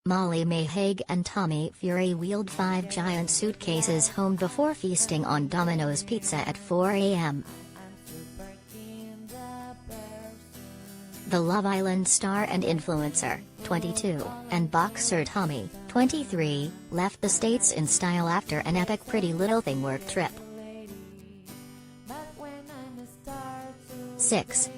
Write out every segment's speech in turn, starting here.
Molly-Mae Hague and Tommy Fury wheeled 5 giant suitcases home before feasting on Domino's pizza at 4 a.m. The Love Island star and influencer, 22, and boxer Tommy, 23, left the States in style after an epic Pretty Little Thing work trip. 6.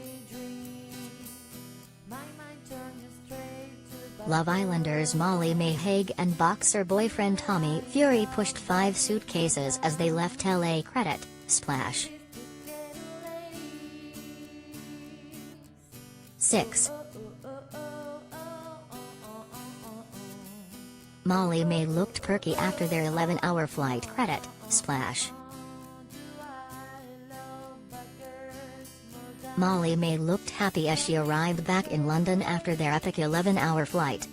Love Islanders Molly-Mae Hague and boxer boyfriend Tommy Fury pushed 5 suitcases as they left LACredit, splash. 6. Molly-Mae looked perky after their 11-hour flight credit, splash. Molly-Mae looked happy as she arrived back in London after their epic 11-hour flight.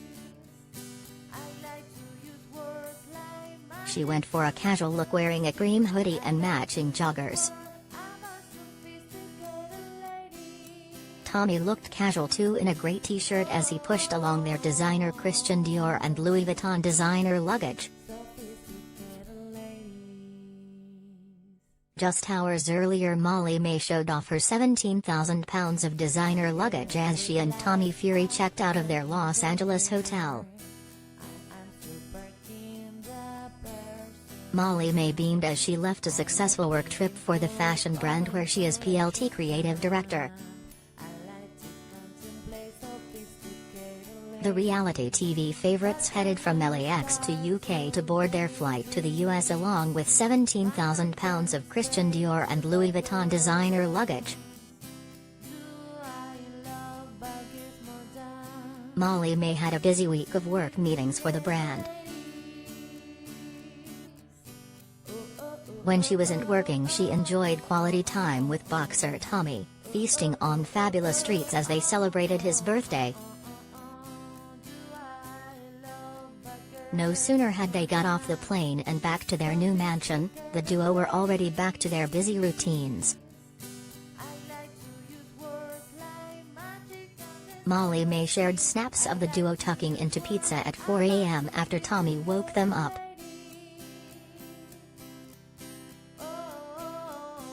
She went for a casual look wearing a cream hoodie and matching joggers. Tommy looked casual too in a grey t-shirt as he pushed along their designer Christian Dior and Louis Vuitton designer luggage. Just hours earlier, Molly-Mae showed off her 17,000 pounds of designer luggage as she and Tommy Fury checked out of their Los Angeles hotel. Molly-Mae beamed as she left a successful work trip for the fashion brand where she is PLT creative director. The reality TV favorites headed from LAX to UK to board their flight to the US along with 17,000 pounds of Christian Dior and Louis Vuitton designer luggage. Molly-Mae had a busy week of work meetings for the brand. When she wasn't working, she enjoyed quality time with boxer Tommy, feasting on fabulous treats as they celebrated his birthday. No sooner had they got off the plane and back to their new mansion, the duo were already back to their busy routines. Molly-Mae shared snaps of the duo tucking into pizza at 4 a.m. after Tommy woke them up.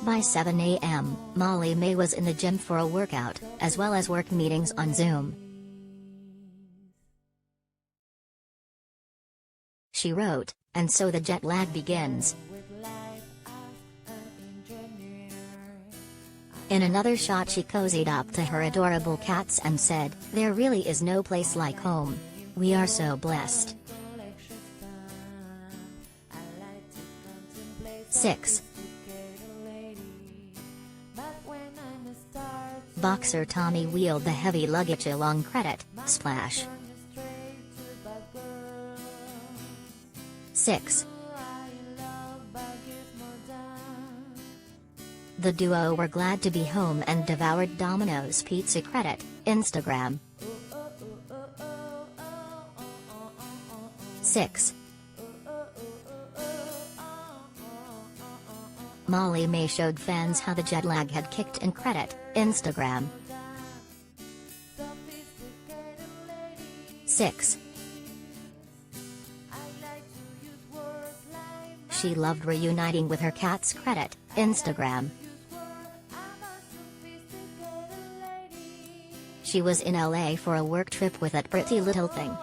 By 7 a.m., Molly-Mae was in the gym for a workout, as well as work meetings on Zoom. She wrote, "And so the jet lag begins." In another shot, she cozied up to her adorable cats and said, "There really is no place like home. We are so blessed." 6. Boxer Tommy wheeled the heavy luggage along credit, splash. 6. The duo were glad to be home and devoured Domino's pizza credit, Instagram. 6. Molly-Mae showed fans how the jet lag had kicked in credit, Instagram. 6. She loved reuniting with her cats credit, Instagram. She was in LA for a work trip with that Pretty Little Thing.